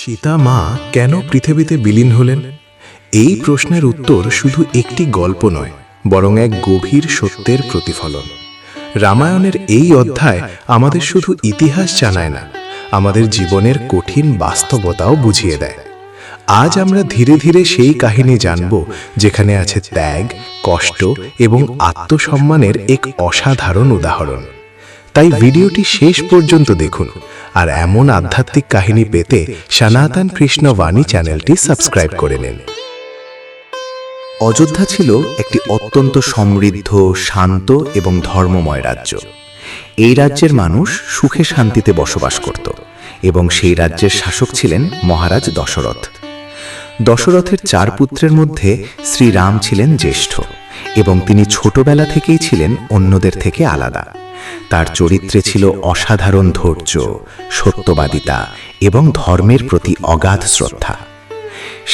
সীতা মা কেন পৃথিবীতে বিলীন হলেন? এই প্রশ্নের উত্তর শুধু একটি গল্প নয়, বরং এক গভীর সত্যের প্রতিফলন। রামায়ণের এই অধ্যায় আমাদের শুধু ইতিহাস জানায় না, আমাদের জীবনের কঠিন বাস্তবতাও বুঝিয়ে দেয়। আজ আমরা ধীরে ধীরে সেই কাহিনী জানব যেখানে আছে ত্যাগ, কষ্ট এবং আত্মসম্মানের এক অসাধারণ উদাহরণ। তাই ভিডিওটি শেষ পর্যন্ত দেখুন, আর এমন আধ্যাত্মিক কাহিনী পেতে সনাতন কৃষ্ণ বাণী চ্যানেলটি সাবস্ক্রাইব করে নিন। অযোধ্যা ছিল একটি অত্যন্ত সমৃদ্ধ, শান্ত এবং ধর্মময় রাজ্য। এই রাজ্যের মানুষ সুখে শান্তিতে বসবাস করত এবং সেই রাজ্যের শাসক ছিলেন মহারাজ দশরথ। দশরথের 4 পুত্রের মধ্যে শ্রীরাম ছিলেন জ্যেষ্ঠ এবং তিনি ছোটবেলা থেকেই ছিলেন অন্যদের থেকে আলাদা। তার চরিত্রে ছিল অসাধারণ ধৈর্য, সত্যবাদিতা এবং ধর্মের প্রতি অগাধ শ্রদ্ধা।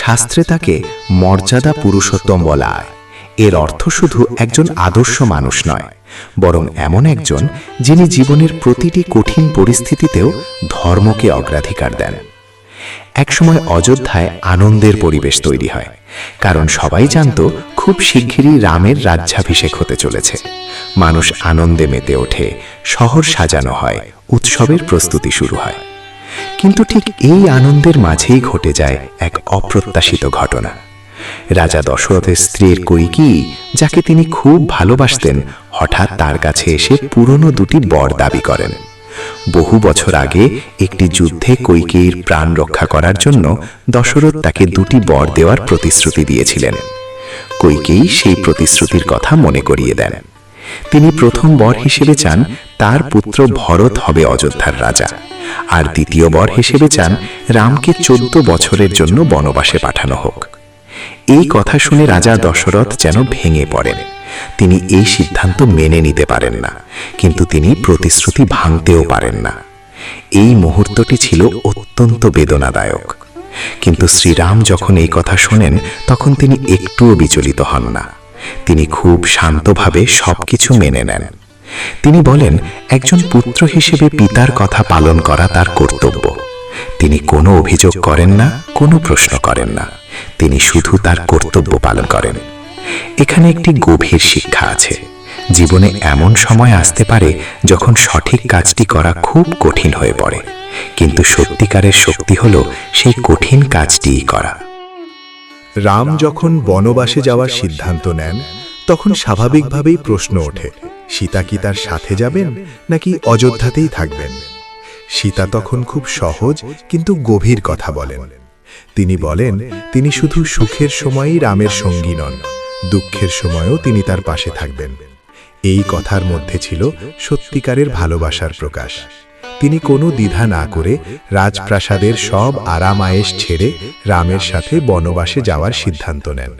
শাস্ত্রে তাকে মর্যাদা পুরুষোত্তম বলা হয়। এর অর্থ শুধু একজন আদর্শ মানুষ নয়, বরং এমন একজন যিনি জীবনের প্রতিটি কঠিন পরিস্থিতিতেও ধর্মকে অগ্রাধিকার দেন। একসময় অযোধ্যায় আনন্দের পরিবেশ তৈরি হয়, কারণ সবাই জানত খুব শিগগিরই রামের রাজ্যাভিষেক হতে চলেছে। মানুষ আনন্দে মেতে ওঠে, শহর সাজানো হয়, উৎসবের প্রস্তুতি শুরু হয়। কিন্তু ঠিক এই আনন্দের মাঝেই ঘটে যায় এক অপ্রত্যাশিত ঘটনা। রাজা দশরথের স্ত্রীর কৈকেয়ী, যাকে তিনি খুব ভালোবাসতেন, হঠাৎ তার কাছে এসে পুরনো 2টি বর দাবি করেন। বহু বছর আগে একটি যুদ্ধে কৈকেয়ীর প্রাণ রক্ষা করার জন্য দশরথ তাকে 2টি বর দেওয়ার প্রতিশ্রুতি দিয়েছিলেন। কৈকেয়ী সেই প্রতিশ্রুতির কথা মনে করিয়ে দেন। তিনি প্রথম বর হিসেবে চান তার পুত্র ভরত হবে অযোধ্যার রাজা, আর দ্বিতীয় বর হিসেবে চান রামকে 14 বছরের জন্য বনবাসে পাঠানো হোক। এই কথা শুনে রাজা দশরথ যেন ভেঙে পড়েন। তিনি এই সিদ্ধান্ত মেনে নিতে পারেন না, কিন্তু তিনি প্রতিশ্রুতি ভাঙতেও পারেন না। এই মুহূর্তটি ছিল অত্যন্ত বেদনাদায়ক। কিন্তু শ্রীরাম যখন এই কথা শোনেন, তখন তিনি একটুও বিচলিত হন না। তিনি খুব শান্তভাবে সবকিছু মেনে নেন। তিনি বলেন, একজন পুত্র হিসেবে পিতার কথা পালন করা তার কর্তব্য। তিনি কোনো অভিযোগ করেন না, কোনো প্রশ্ন করেন না। তিনি শুধু তার কর্তব্য পালন করেন। এখানে একটি গভীর শিক্ষা আছে। জীবনে এমন সময় আসতে পারে যখন সঠিক কাজটি করা খুব কঠিন হয়ে পড়ে, কিন্তু সত্যিকারের শক্তি হলো সেই কঠিন কাজটিই করা। রাম যখন বনবাসে যাওয়ার সিদ্ধান্ত নেন, তখন স্বাভাবিকভাবেই প্রশ্ন ওঠে, সীতা কি তার সাথে যাবেন নাকি অযোধ্যাতেই থাকবেন? সীতা তখন খুব সহজ কিন্তু গভীর কথা বলেন। তিনি বলেন, তিনি শুধু সুখের সময়ই রামের সঙ্গী নন, দুঃখের সময়ও তিনি তার পাশে থাকবেন। এই কথার মধ্যে ছিল সত্যিকারের ভালোবাসার প্রকাশ। তিনি কোনো দ্বিধা না করে রাজপ্রাসাদের সব আরাম আয়েশ ছেড়ে রামের সাথে বনবাসে যাওয়ার সিদ্ধান্ত নেন।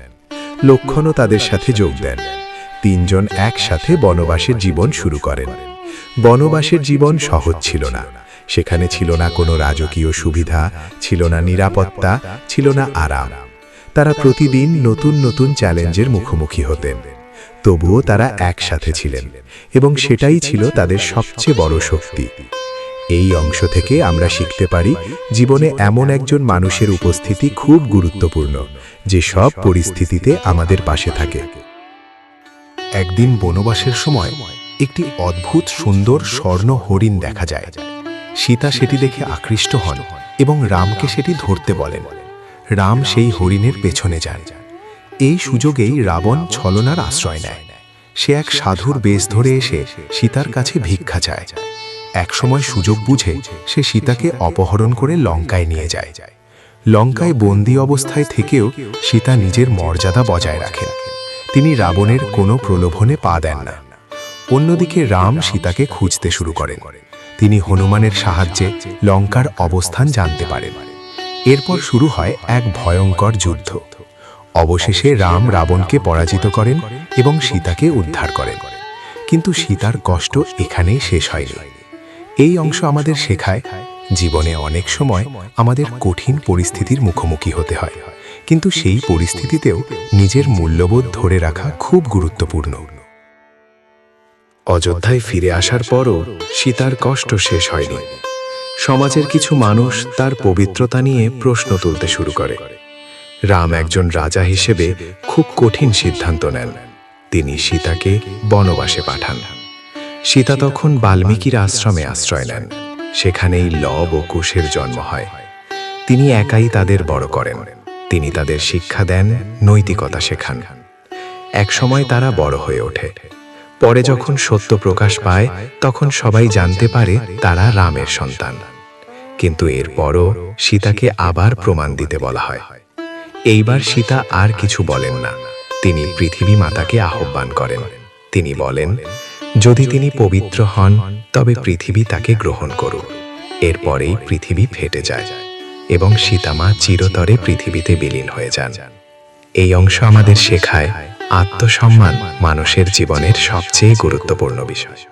লক্ষ্মণও তাদের সাথে যোগ দেন। 3 জন একসাথে বনবাসের জীবন শুরু করেন। বনবাসের জীবন সহজ ছিল না। সেখানে ছিল না কোনো রাজকীয় সুবিধা, ছিল না নিরাপত্তা, ছিল না আরাম। তারা প্রতিদিন নতুন নতুন চ্যালেঞ্জের মুখোমুখি হতেন। তবুও তারা একসাথে ছিলেন, এবং সেটাই ছিল তাদের সবচেয়ে বড় শক্তি। এই অংশ থেকে আমরা শিখতে পারি, জীবনে এমন একজন মানুষের উপস্থিতি খুব গুরুত্বপূর্ণ, যে সব পরিস্থিতিতে আমাদের পাশে থাকে। একদিন বনবাসের সময় একটি অদ্ভুত সুন্দর স্বর্ণ হরিণ দেখা যায়। সীতা সেটি দেখে আকৃষ্ট হন এবং রামকে সেটি ধরতে বলেন। রাম সেই হরিণের পেছনে যান। এই সুযোগেই রাবণ ছলনার আশ্রয় নেয়। সে এক সাধুর বেশ ধরে এসে সীতার কাছে ভিক্ষা চায়। একসময় সুযোগ বুঝে সে সীতাকে অপহরণ করে লঙ্কায় নিয়ে যায়। লঙ্কায় বন্দী অবস্থায় থেকেও সীতা নিজের মর্যাদা বজায় রাখেন। তিনি রাবণের কোনো প্রলোভনে পা দেন না। অন্যদিকে রাম সীতাকে খুঁজতে শুরু করেন। তিনি হনুমানের সাহায্যে লঙ্কার অবস্থান জানতে পারেন। এরপর শুরু হয় এক ভয়ঙ্কর যুদ্ধ। অবশেষে রাম রাবণকে পরাজিত করেন এবং সীতাকে উদ্ধার করেন। কিন্তু সীতার কষ্ট এখানেই শেষ হয়নি। এই অংশ আমাদের শেখায়, জীবনে অনেক সময় আমাদের কঠিন পরিস্থিতির মুখোমুখি হতে হয়, কিন্তু সেই পরিস্থিতিতেও নিজের মূল্যবোধ ধরে রাখা খুব গুরুত্বপূর্ণ। অযোধ্যায় ফিরে আসার পরও সীতার কষ্ট শেষ হয়নি। সমাজের কিছু মানুষ তার পবিত্রতা নিয়ে প্রশ্ন তুলতে শুরু করে। রাম একজন রাজা হিসেবে খুব কঠিন সিদ্ধান্ত নেন। তিনি সীতাকে বনবাসে পাঠান। সীতা তখন বাল্মীকির আশ্রমে আশ্রয় নেন। সেখানেই লব ও কুশের জন্ম হয়। তিনি একাই তাদের বড় করেন। তিনি তাদের শিক্ষা দেন, নৈতিকতা শেখান। একসময় তারা বড় হয়ে ওঠে। পরে যখন সত্য প্রকাশ পায়, তখন সবাই জানতে পারে তারা রামের সন্তান। কিন্তু এরপরও সীতাকে আবার প্রমাণ দিতে বলা হয়। এইবার সীতা আর কিছু বলেন না। তিনি পৃথিবী মাতাকে আহ্বান করেন। তিনি বলেন, যদি তিনি পবিত্র হন তবে পৃথিবী তাকে গ্রহণ করুক। এরপরেই পৃথিবী ফেটে যায় এবং সীতামা চিরতরে পৃথিবীতে বিলীন হয়ে যান। এই অংশ আমাদের শেখায় আত্মসম্মান মানুষের জীবনের সবচেয়ে গুরুত্বপূর্ণ বিষয়।